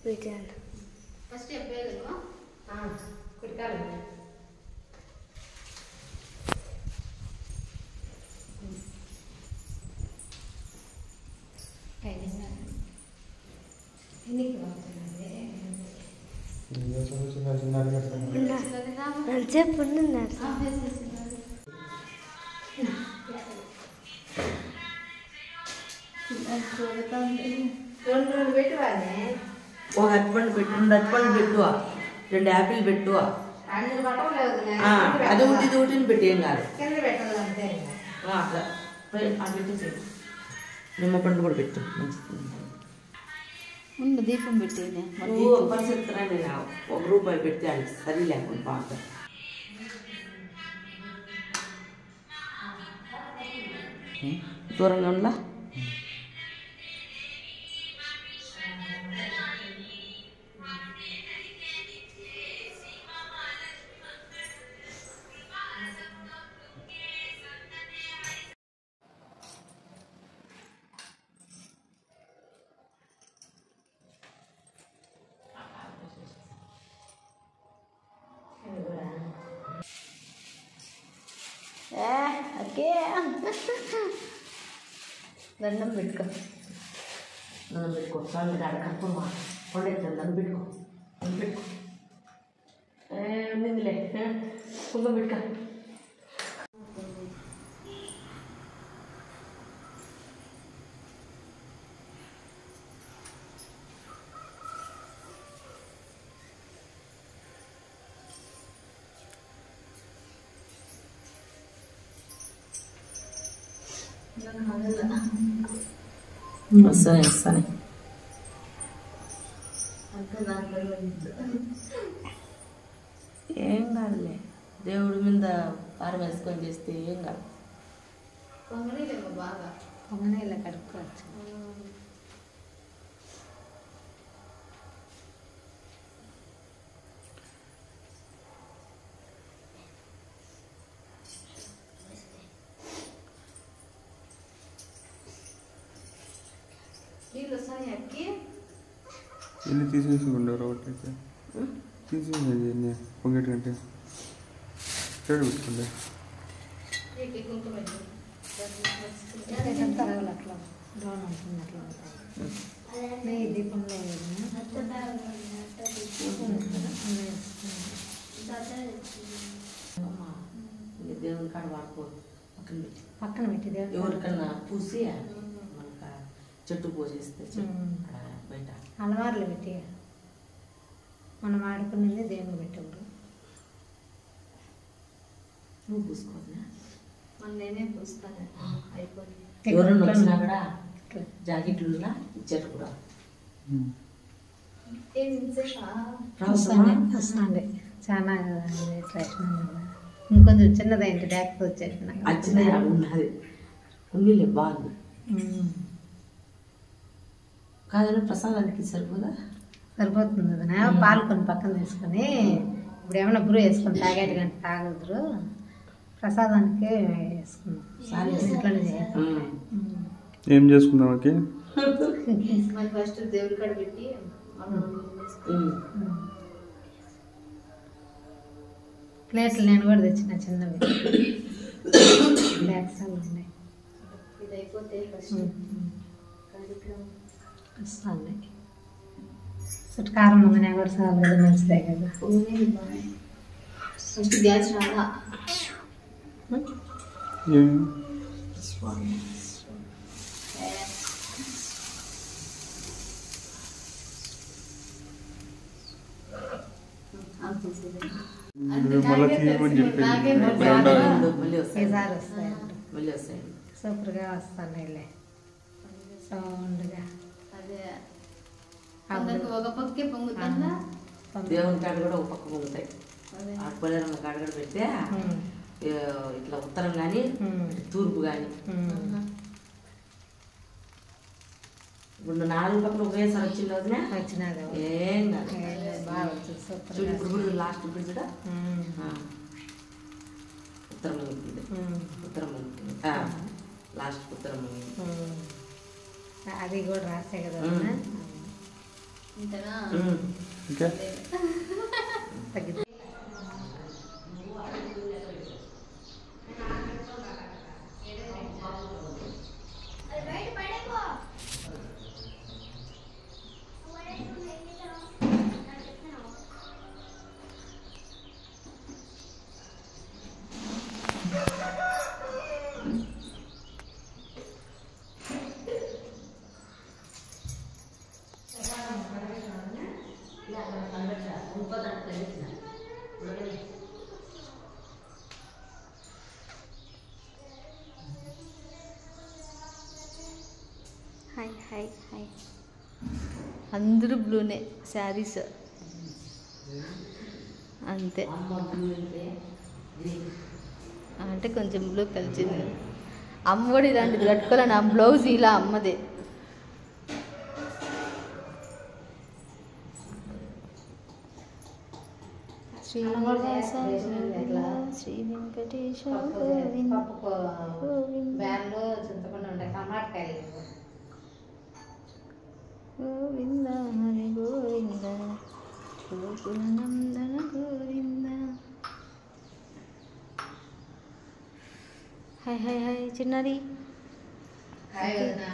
వీటిని ఫస్ట్ చెప్పేది కుడికాలు చెప్పు ఉన్నారు రెండు పెట్టువానే ఒక అరటిపండు పెట్టు, 2 అరటిపండు పెట్టు, 2 యాపిల్ పెట్టు. అన్ని పట్టలేదు అది ఒకటి ఒకటిని పెట్టి ఏం కాదు. కింద పెట్టదు అంతే అట్లా పెట్టేసి నిమ్మపండు కూడా పెట్టు మంచిది. ముందు దీపం పెట్టేది నువ్వు పరిస్థితున్నా నేను ₹1 పెడితే అది సరి లేకుండా పాత దూరంగా ఉందా. ఓకే దండం పెట్టుకో నన్ను పెట్టుకో స్వామి కనుక్కుమా కొండెత్తాను నన్ను పెట్టుకో నిందిలే కుంభం పెట్టుకో. వస్తానే ఏం కాదులే, దేవుడి మీద పారం వేసుకొని చేస్తే ఏం కాదు. పొంగనీలేమో బాగా పొంగనీళ్ళ కడుక్కోవచ్చు. నీళ్ళు వస్తాయి అక్కి ఎన్ని తీసేసుకుంటారు ఒకటి తీసేసేది ఎన్ని పొంగటి కంటే చెడు పెట్టుకుంటే కుంకుమ అట్లా డౌన్ ఉంటుంది అట్లా ఉంటాయి నెయ్యి దీపంలో దేవుని కాడ వాడుకో పక్కన పెట్టి ఎవరికన్నా పూసి మనకు చెట్టు పోసేస్తే బయట అలవార్లు పెట్టి మనం ఆడుకునేది దేవుని పెట్టేవాడు. నువ్వు పూసుకోవద్దా? నేనే పూస్తాను అయిపోయింది. ఎవరన్నా వచ్చినా కూడా జాకెట్లు ఇచ్చారు కూడా వస్తుంది చాలా ఇట్లా ఇంకొంచెం చిన్నదైంది డాక్టర్ వచ్చేసిన ఉన్నది ఉన్నిలే బాగుంది కాదని ప్రసాదానికి సరిపోదా? సరిపోతుంది కదా. పాలు కొన్ని పక్కన తీసుకొని ఇప్పుడు ఏమైనా గురువు వేసుకొని తాగేటి గంట తాగదురు ప్రసాదానికి వేసుకున్నాం. ఇంట్లోనే ఏం చేసుకుందాం ఓకే మరి ఫస్ట్ దేవుడి కాడ పెట్టి ప్లేట్లు నేను కూడా తెచ్చిన చిన్నవి బ్యాగ్సాలు ఉన్నాయి. ఇది అయిపోతే వస్తుంది చుట్టూ కారం ఉంది కూడా సార్ కదా మంచిదే కదా. ఫస్ట్ గ్యాస్ రాదా సూపర్గా వస్తాయి సౌండ్గా. అదే ఒక పక్కే పొంగుతుందా దేవుని కాడ కూడా ఒక పక్క పొంగుతాయి. పొలేరమ్మ కాడ కూడా పెడితే ఇట్లా ఉత్తరం కానీ తూర్పు కానీ ఇప్పుడు 4 పక్కన ఒకేసారి వచ్చింది వదినా వచ్చినది ఏం కాదు బాగా వచ్చింది సూపర్. ఇప్పుడు కూడా లాస్ట్ ఇప్పుడు కూడా ఉత్తరం పొంగుతుంది ఉత్తరం పొంగుతుంది లాస్ట్ ఉత్తరం అది కూడా రాసే కదా ఇంతనా ఇంకా తగ్గింది. Hi hi hi. అందరూ బ్లూనే శారీస్ అంతే, అంటే కొంచెం బ్లూ కలిసింది. అమ్మ కూడా ఇలాంటిది కట్టుకోలే, నా బ్లౌజ్ ఇలా అమ్మదే. శ్రీనివాస శ్రీ వెంకటేశ్వర పప్పు బ్యాన్లో చింతపండు ఉండే టమాటకాయలు Govinda Hari Govinda Gokulanandana Govinda. Hi hi hi చిన్నారి. హాయ్ వదినా.